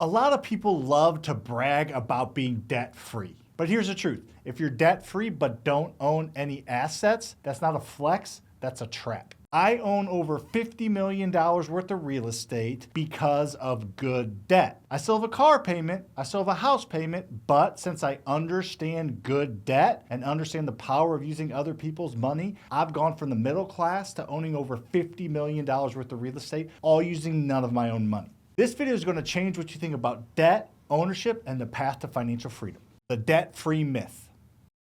A lot of people love to brag about being debt-free. But here's the truth. If you're debt-free but don't own any assets, that's not a flex, that's a trap. I own over $50 million worth of real estate because of good debt. I still have a car payment, I still have a house payment, but since I understand good debt and understand the power of using other people's money, I've gone from the middle class to owning over $50 million worth of real estate, all using none of my own money. This video is going to change what you think about debt, ownership, and the path to financial freedom. The debt-free myth.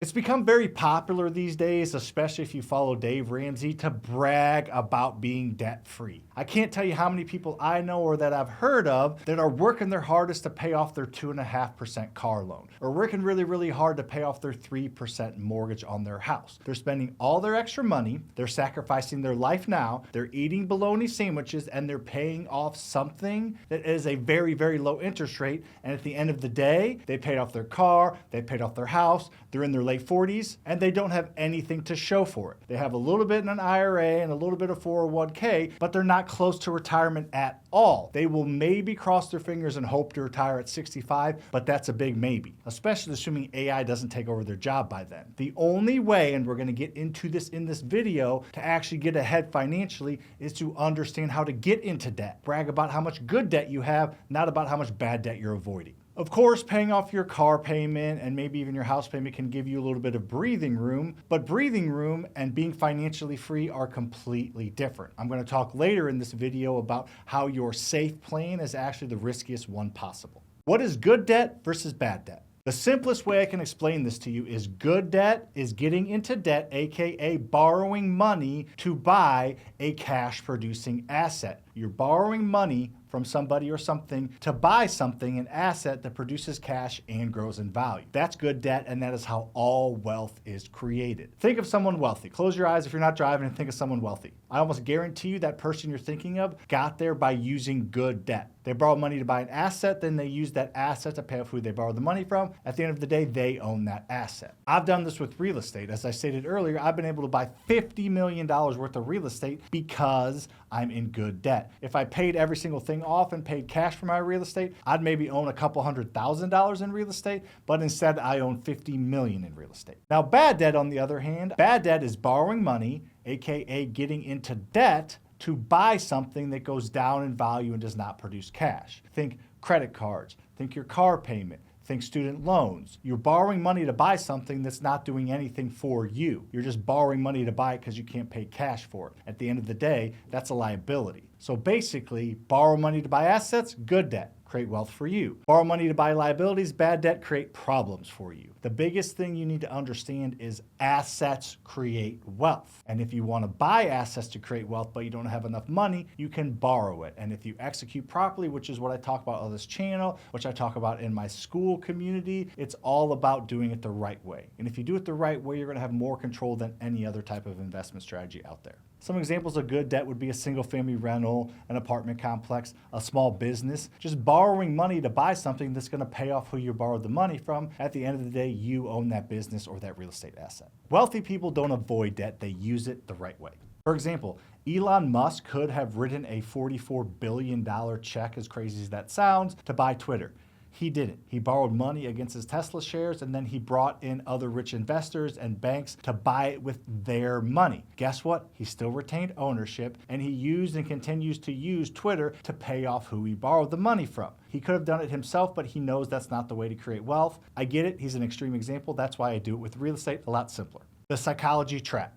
It's become very popular these days, especially if you follow Dave Ramsey, to brag about being debt-free. I can't tell you how many people I know or that I've heard of that are working their hardest to pay off their 2.5% car loan, or working really, really hard to pay off their 3% mortgage on their house. They're spending all their extra money, they're sacrificing their life now, they're eating bologna sandwiches, and they're paying off something that is a very, very low interest rate. And at the end of the day, they paid off their car, they paid off their house, they're in their late 40s, and they don't have anything to show for it. They have a little bit in an IRA and a little bit of 401k, but they're not close to retirement at all. They will maybe cross their fingers and hope to retire at 65, but that's a big maybe, especially assuming AI doesn't take over their job by then. The only way, and we're going to get into this in this video, to actually get ahead financially is to understand how to get into debt. Brag about how much good debt you have, not about how much bad debt you're avoiding. Of course, paying off your car payment and maybe even your house payment can give you a little bit of breathing room, but breathing room and being financially free are completely different. I'm going to talk later in this video about how your safe plan is actually the riskiest one possible. What is good debt versus bad debt? The simplest way I can explain this to you is good debt is getting into debt, aka borrowing money to buy a cash producing asset. You're borrowing money from somebody or something to buy something, an asset that produces cash and grows in value. That's good debt, and that is how all wealth is created. Think of someone wealthy. Close your eyes if you're not driving and think of someone wealthy. I almost guarantee you that person you're thinking of got there by using good debt. They borrowed money to buy an asset, then they used that asset to pay off who they borrowed the money from. At the end of the day, they own that asset. I've done this with real estate. As I stated earlier, I've been able to buy $50 million worth of real estate because I'm in good debt. If I paid every single thing off and paid cash for my real estate, I'd maybe own a couple $100,000 in real estate, but instead I own $50 million in real estate. Now, bad debt, on the other hand, bad debt is borrowing money, aka getting into debt, to buy something that goes down in value and does not produce cash. Think credit cards, think your car payment, think student loans. You're borrowing money to buy something that's not doing anything for you. You're just borrowing money to buy it because you can't pay cash for it. At the end of the day, that's a liability. So basically, borrow money to buy assets, good debt, create wealth for you. Borrow money to buy liabilities, bad debt, create problems for you. The biggest thing you need to understand is assets create wealth. And if you want to buy assets to create wealth, but you don't have enough money, you can borrow it. And if you execute properly, which is what I talk about on this channel, which I talk about in my Skool community, it's all about doing it the right way. And if you do it the right way, you're going to have more control than any other type of investment strategy out there. Some examples of good debt would be a single family rental, an apartment complex, a small business. Just borrowing money to buy something that's going to pay off who you borrowed the money from. At the end of the day, you own that business or that real estate asset. Wealthy people don't avoid debt, they use it the right way. For example, Elon Musk could have written a $44 billion check, as crazy as that sounds, to buy Twitter. He didn't. He borrowed money against his Tesla shares, and then he brought in other rich investors and banks to buy it with their money. Guess what? He still retained ownership, and he used and continues to use Twitter to pay off who he borrowed the money from. He could have done it himself, but he knows that's not the way to create wealth. I get it. He's an extreme example. That's why I do it with real estate, a lot simpler. The psychology trap.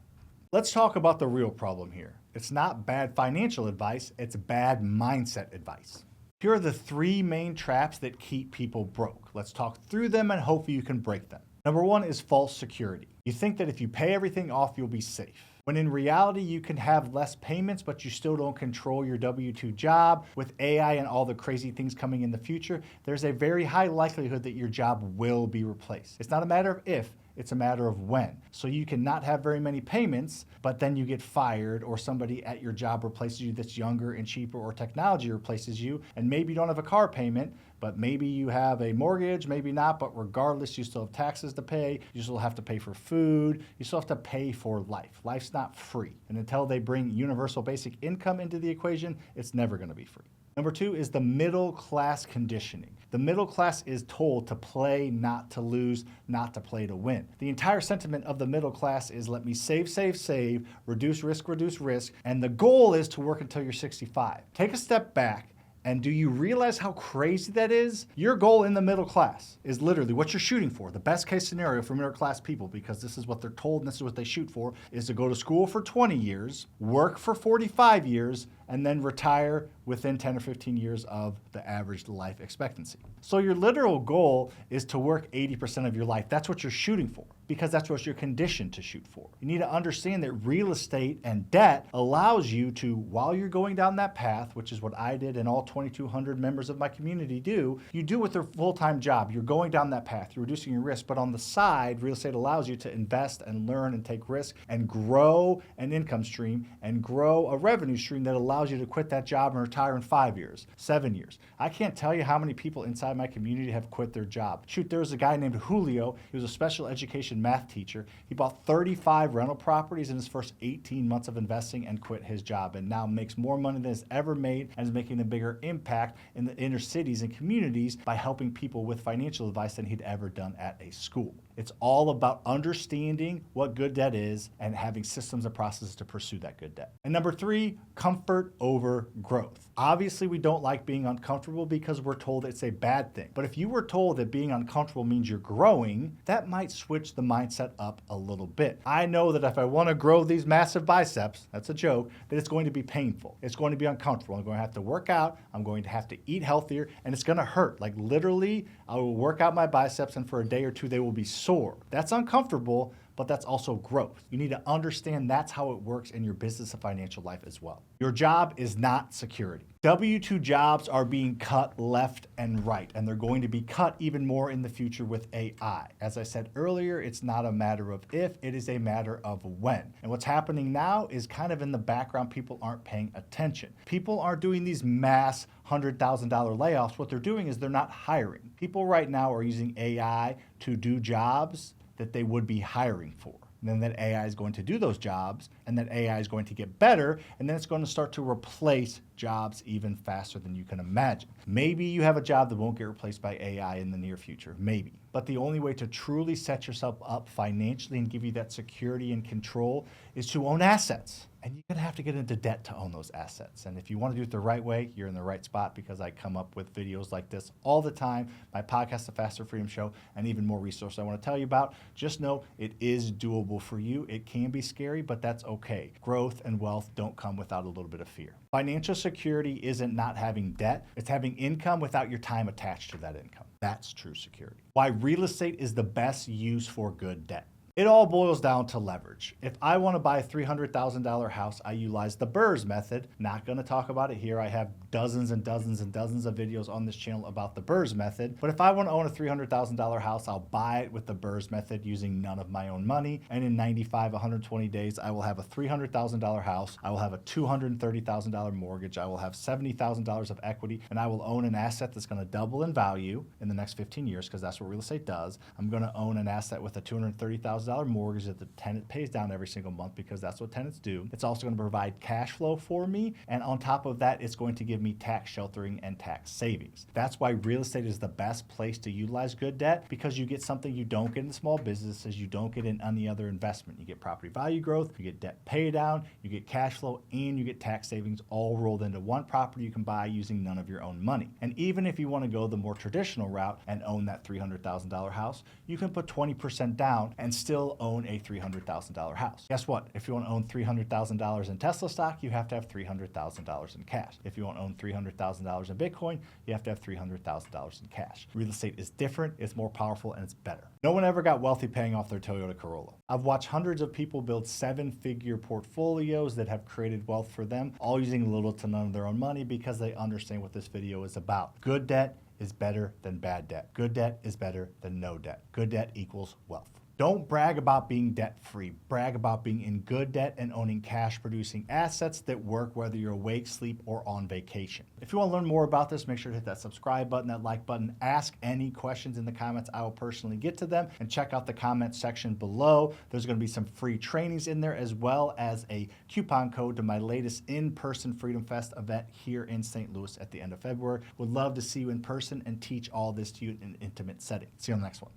Let's talk about the real problem here. It's not bad financial advice. It's bad mindset advice. Here are the three main traps that keep people broke. Let's talk through them and hopefully you can break them. Number one is false security. You think that if you pay everything off, you'll be safe. When in reality, you can have less payments, but you still don't control your W-2 job. With AI and all the crazy things coming in the future, there's a very high likelihood that your job will be replaced. It's not a matter of if, it's a matter of when. So you cannot have very many payments, but then you get fired or somebody at your job replaces you that's younger and cheaper, or technology replaces you, and maybe you don't have a car payment, but maybe you have a mortgage, maybe not, but regardless, you still have taxes to pay, you still have to pay for food, you still have to pay for life. Life's not free. And until they bring universal basic income into the equation, it's never gonna be free. Number two is the middle class conditioning. The middle class is told to play, not to lose, not to play to win. The entire sentiment of the middle class is let me save, save, save, reduce risk, and the goal is to work until you're 65. Take a step back. And do you realize how crazy that is? Your goal in the middle class is literally what you're shooting for. The best case scenario for middle class people, because this is what they're told and this is what they shoot for, is to go to school for 20 years, work for 45 years, and then retire within 10 or 15 years of the average life expectancy. So your literal goal is to work 80% of your life. That's what you're shooting for, because that's what you're conditioned to shoot for. You need to understand that real estate and debt allows you to, while you're going down that path, which is what I did and all 2,200 members of my community do, you do with their full-time job. You're going down that path, you're reducing your risk, but on the side, real estate allows you to invest and learn and take risk and grow an income stream and grow a revenue stream that allows you to quit that job and retire in 5 years, 7 years. I can't tell you how many people inside my community have quit their job. Shoot, there was a guy named Julio. He was a special education math teacher. He bought 35 rental properties in his first 18 months of investing and quit his job, and now makes more money than he's ever made and is making a bigger impact in the inner cities and communities by helping people with financial advice than he'd ever done at a school. It's all about understanding what good debt is and having systems and processes to pursue that good debt. And number three, comfort over growth. Obviously, we don't like being uncomfortable because we're told it's a bad thing. But if you were told that being uncomfortable means you're growing, that might switch the mindset up a little bit. I know that if I want to grow these massive biceps, that's a joke, that it's going to be painful. It's going to be uncomfortable. I'm going to have to work out. I'm going to have to eat healthier, and it's going to hurt. Like literally, I will work out my biceps, and for a day or two, they will be sore. That's uncomfortable, but that's also growth. You need to understand that's how it works in your business and financial life as well. Your job is not security. W-2 jobs are being cut left and right, and they're going to be cut even more in the future with AI. As I said earlier, it's not a matter of if, it is a matter of when. And what's happening now is kind of in the background. People aren't paying attention. People aren't doing these mass $100,000 layoffs. What they're doing is they're not hiring. People right now are using AI to do jobs that they would be hiring for. And then that AI is going to do those jobs, and that AI is going to get better, and then it's going to start to replace jobs even faster than you can imagine. Maybe you have a job that won't get replaced by AI in the near future, maybe. But the only way to truly set yourself up financially and give you that security and control is to own assets. And you're going to have to get into debt to own those assets. And if you want to do it the right way, you're in the right spot, because I come up with videos like this all the time, my podcast, The Faster Freedom Show, and even more resources I want to tell you about. Just know it is doable for you. It can be scary, but that's okay. Growth and wealth don't come without a little bit of fear. Financial security isn't not having debt. It's having income without your time attached to that income. That's true security. Why real estate is the best use for good debt. It all boils down to leverage. If I want to buy a $300,000 house, I utilize the BRRRR method. Not going to talk about it here. I have dozens and dozens and dozens of videos on this channel about the BRRRR method. But if I want to own a $300,000 house, I'll buy it with the BRRRR method using none of my own money. And in 95, 120 days, I will have a $300,000 house. I will have a $230,000 mortgage. I will have $70,000 of equity, and I will own an asset that's going to double in value in the next 15 years, because that's what real estate does. I'm going to own an asset with a $230,000 mortgage that the tenant pays down every single month, because that's what tenants do. It's also going to provide cash flow for me, and on top of that, it's going to give me tax sheltering and tax savings. That's why real estate is the best place to utilize good debt, because you get something you don't get in small businesses, you don't get in any other investment. You get property value growth, you get debt pay down, you get cash flow, and you get tax savings all rolled into one property you can buy using none of your own money. And even if you want to go the more traditional route and own that $300,000 house, you can put 20% down and still own a $300,000 house. Guess what? If you want to own $300,000 in Tesla stock, you have to have $300,000 in cash. If you want to own $300,000 in Bitcoin, you have to have $300,000 in cash. Real estate is different, it's more powerful, and it's better. No one ever got wealthy paying off their Toyota Corolla. I've watched hundreds of people build 7-figure portfolios that have created wealth for them, all using little to none of their own money, because they understand what this video is about. Good debt is better than bad debt. Good debt is better than no debt. Good debt equals wealth. Don't brag about being debt-free. Brag about being in good debt and owning cash-producing assets that work whether you're awake, sleep, or on vacation. If you want to learn more about this, make sure to hit that subscribe button, that like button. Ask any questions in the comments. I will personally get to them. And check out the comment section below. There's going to be some free trainings in there, as well as a coupon code to my latest in-person FreedomFest event here in St. Louis at the end of February. Would love to see you in person and teach all this to you in an intimate setting. See you on the next one.